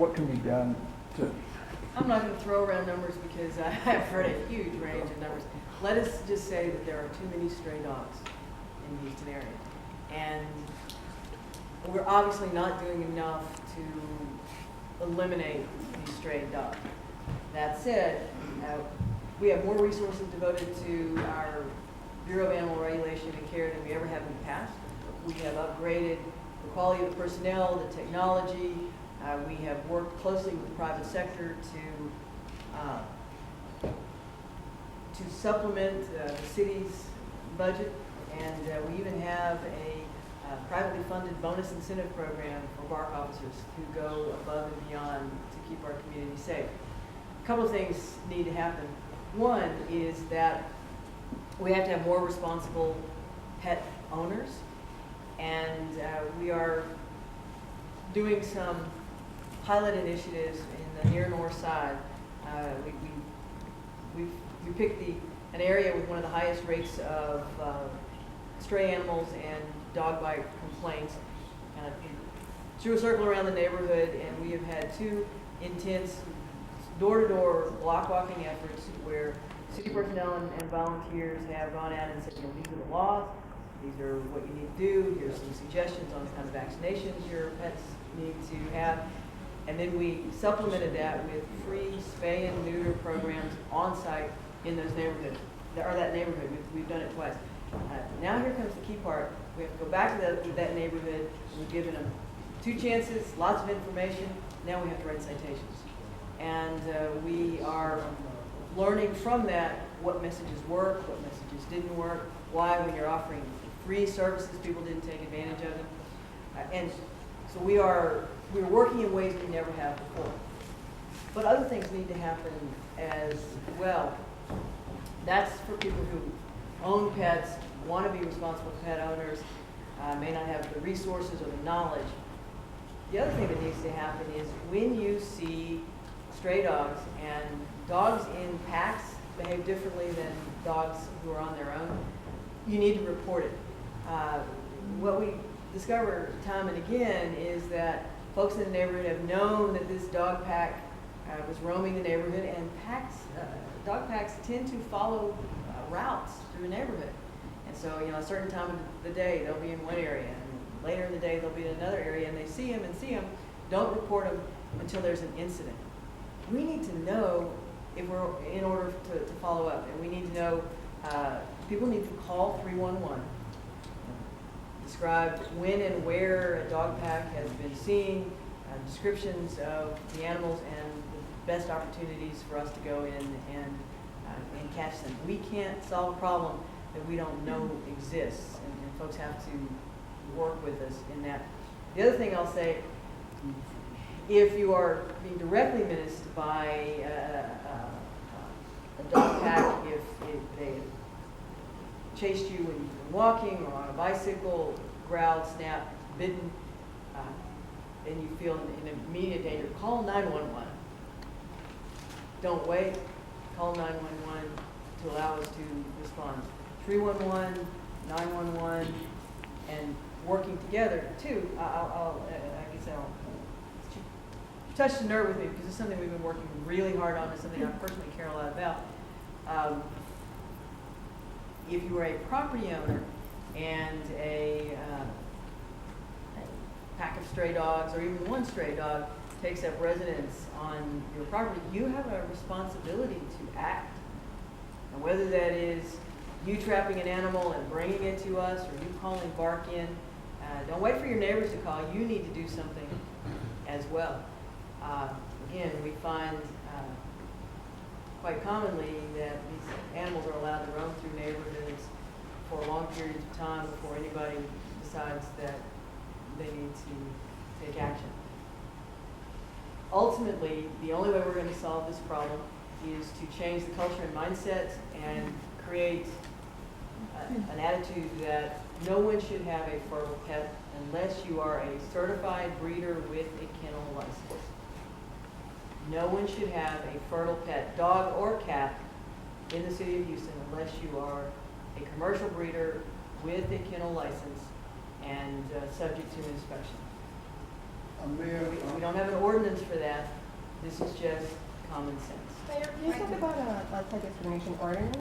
what can be done to, I'm not going to throw around numbers because I've heard a huge range of numbers. Let us just say that there are too many stray dogs in the Houston area. And we're obviously not doing enough to eliminate these stray dogs. That said, we have more resources devoted to our Bureau of Animal Regulation and Care than we ever have in the past. We have upgraded the quality of the personnel, the technology. We have worked closely with the private sector to supplement the city's budget, and we even have a privately funded bonus incentive program for BARC officers who go above and beyond to keep our community safe. A couple of things need to happen. One is that we have to have more responsible pet owners, and we are doing some pilot initiatives in the near north side. We picked an area with one of the highest rates of stray animals and dog bite complaints. Drew a circle around the neighborhood, and we have had 2 intense door-to-door block walking efforts where city personnel and volunteers have gone out and said, you know, these are the laws, these are what you need to do, here's some suggestions on the kind of vaccinations your pets need to have. And then we supplemented that with free spay and neuter programs on site in those neighborhoods, or that neighborhood. We've done it twice. Now here comes the key part. We have to go back to that neighborhood. We've given them 2 chances, lots of information. Now we have to write citations. And we are learning from that what messages work, what messages didn't work, why when you're offering free services people didn't take advantage of them. And so we're working in ways we never have before. But other things need to happen as well. That's for people who own pets, want to be responsible pet owners, may not have the resources or the knowledge. The other thing that needs to happen is when you see stray dogs, and dogs in packs behave differently than dogs who are on their own, you need to report it. What we discover time and again is that folks in the neighborhood have known that this dog pack was roaming the neighborhood, and dog packs tend to follow routes through the neighborhood. And so, you know, a certain time of the day they'll be in one area, and later in the day they'll be in another area, and they see them. Don't report them until there's an incident. We need to know if we're in order to follow up, and we need to know people need to call 311. Describe when and where a dog pack has been seen, descriptions of the animals, and the best opportunities for us to go in and catch them. We can't solve a problem that we don't know exists, and folks have to work with us in that. The other thing I'll say, if you are being directly menaced by a dog pack, if they chased you when you've been walking or on a bicycle, growled, snapped, bitten, and you feel in immediate danger, call 911. Don't wait. Call 911 to allow us to respond. 311, 911, and working together too. I guess I'll touch the nerve with me because it's something we've been working really hard on. It's something I personally care a lot about. If you are a property owner and a pack of stray dogs, or even one stray dog, takes up residence on your property, you have a responsibility to act. And whether that is you trapping an animal and bringing it to us, or you calling BARC in, don't wait for your neighbors to call. You need to do something as well. Again, we find quite commonly that these animals are allowed to roam through neighborhoods for long periods of time before anybody decides that they need to take action. Ultimately, the only way we're going to solve this problem is to change the culture and mindset and create an attitude that no one should have a fertile pet unless you are a certified breeder with a kennel license. No one should have a fertile pet, dog or cat, in the city of Houston unless you are a commercial breeder with a kennel license and subject to inspection. Mayor, We don't have an ordinance for that. This is just common sense. Mayor, can you talk about a anti-discrimination ordinance?